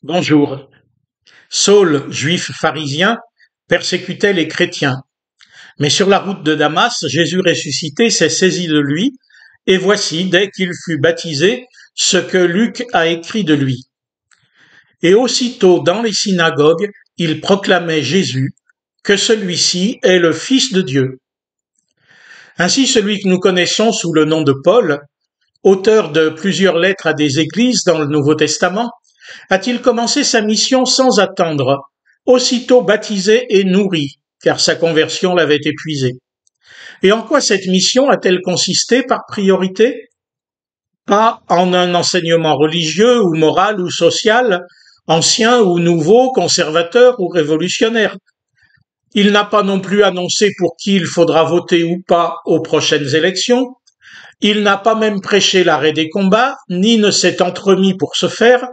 Bonjour. Saul, juif pharisien, persécutait les chrétiens. Mais sur la route de Damas, Jésus ressuscité s'est saisi de lui, et voici, dès qu'il fut baptisé, ce que Luc a écrit de lui. Et aussitôt dans les synagogues, il proclamait Jésus, que celui-ci est le Fils de Dieu. Ainsi celui que nous connaissons sous le nom de Paul, auteur de plusieurs lettres à des églises dans le Nouveau Testament, a-t-il commencé sa mission sans attendre, aussitôt baptisé et nourri, car sa conversion l'avait épuisé. Et en quoi cette mission a-t-elle consisté par priorité? Pas en un enseignement religieux ou moral ou social, ancien ou nouveau, conservateur ou révolutionnaire. Il n'a pas non plus annoncé pour qui il faudra voter ou pas aux prochaines élections. Il n'a pas même prêché l'arrêt des combats, ni ne s'est entremis pour ce faire,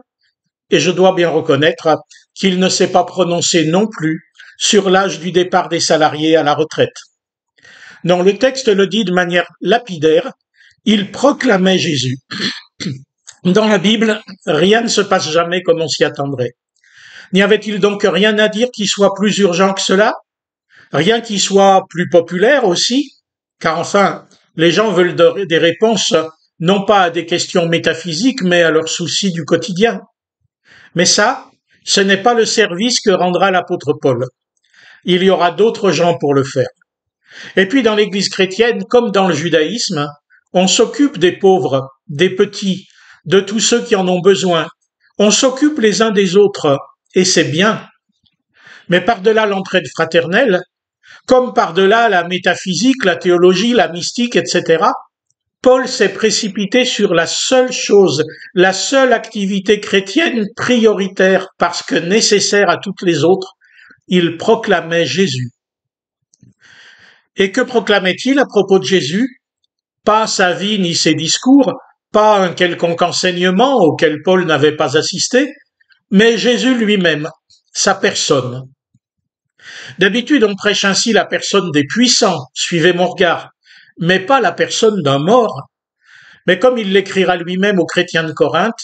et je dois bien reconnaître qu'il ne s'est pas prononcé non plus sur l'âge du départ des salariés à la retraite. Non, le texte le dit de manière lapidaire, il proclamait Jésus. Dans la Bible, rien ne se passe jamais comme on s'y attendrait. N'y avait-il donc rien à dire qui soit plus urgent que cela? Rien qui soit plus populaire aussi? Car enfin, les gens veulent des réponses non pas à des questions métaphysiques, mais à leurs soucis du quotidien. Mais ça, ce n'est pas le service que rendra l'apôtre Paul. Il y aura d'autres gens pour le faire. Et puis dans l'Église chrétienne, comme dans le judaïsme, on s'occupe des pauvres, des petits, de tous ceux qui en ont besoin. On s'occupe les uns des autres, et c'est bien. Mais par-delà l'entraide fraternelle, comme par-delà la métaphysique, la théologie, la mystique, etc., Paul s'est précipité sur la seule chose, la seule activité chrétienne prioritaire parce que nécessaire à toutes les autres. Il proclamait Jésus. Et que proclamait-il à propos de Jésus? Pas sa vie ni ses discours, pas un quelconque enseignement auquel Paul n'avait pas assisté, mais Jésus lui-même, sa personne. D'habitude, on prêche ainsi la personne des puissants, suivez mon regard, mais pas la personne d'un mort. Mais comme il l'écrira lui-même aux chrétiens de Corinthe,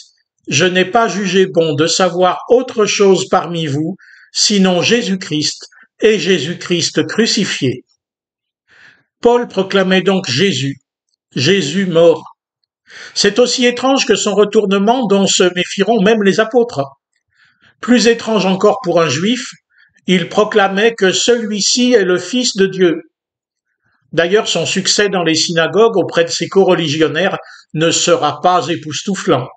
je n'ai pas jugé bon de savoir autre chose parmi vous, sinon Jésus-Christ et Jésus-Christ crucifié. Paul proclamait donc Jésus, Jésus mort. C'est aussi étrange que son retournement dont se méfieront même les apôtres. Plus étrange encore pour un juif, il proclamait que celui-ci est le Fils de Dieu. D'ailleurs, son succès dans les synagogues auprès de ses coreligionnaires ne sera pas époustouflant.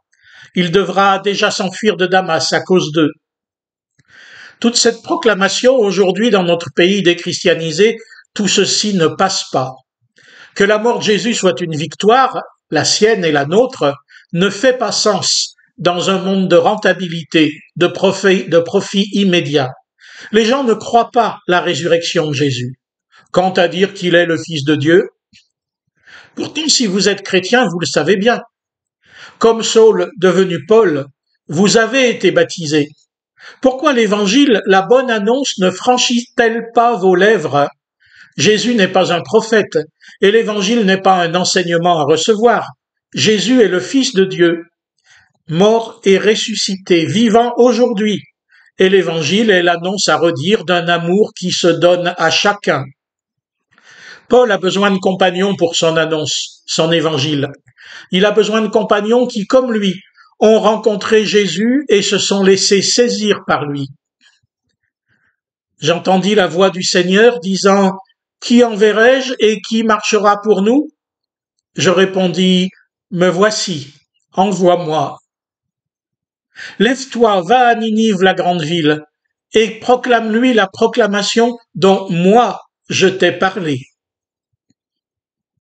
Il devra déjà s'enfuir de Damas à cause d'eux. Toute cette proclamation aujourd'hui dans notre pays déchristianisé, tout ceci ne passe pas. Que la mort de Jésus soit une victoire, la sienne et la nôtre, ne fait pas sens dans un monde de rentabilité, de profit immédiat. Les gens ne croient pas la résurrection de Jésus. Quant à dire qu'il est le Fils de Dieu, pourtant si vous êtes chrétien, vous le savez bien. Comme Saul devenu Paul, vous avez été baptisé. Pourquoi l'évangile, la bonne annonce, ne franchit-elle pas vos lèvres? Jésus n'est pas un prophète, et l'évangile n'est pas un enseignement à recevoir. Jésus est le Fils de Dieu, mort et ressuscité, vivant aujourd'hui. Et l'évangile est l'annonce à redire d'un amour qui se donne à chacun. Paul a besoin de compagnons pour son annonce, son évangile. Il a besoin de compagnons qui, comme lui, ont rencontré Jésus et se sont laissés saisir par lui. J'entendis la voix du Seigneur disant « Qui enverrai-je et qui marchera pour nous ?» Je répondis « Me voici, envoie-moi. » Lève-toi, va à Ninive, la grande ville, et proclame-lui la proclamation dont moi je t'ai parlé.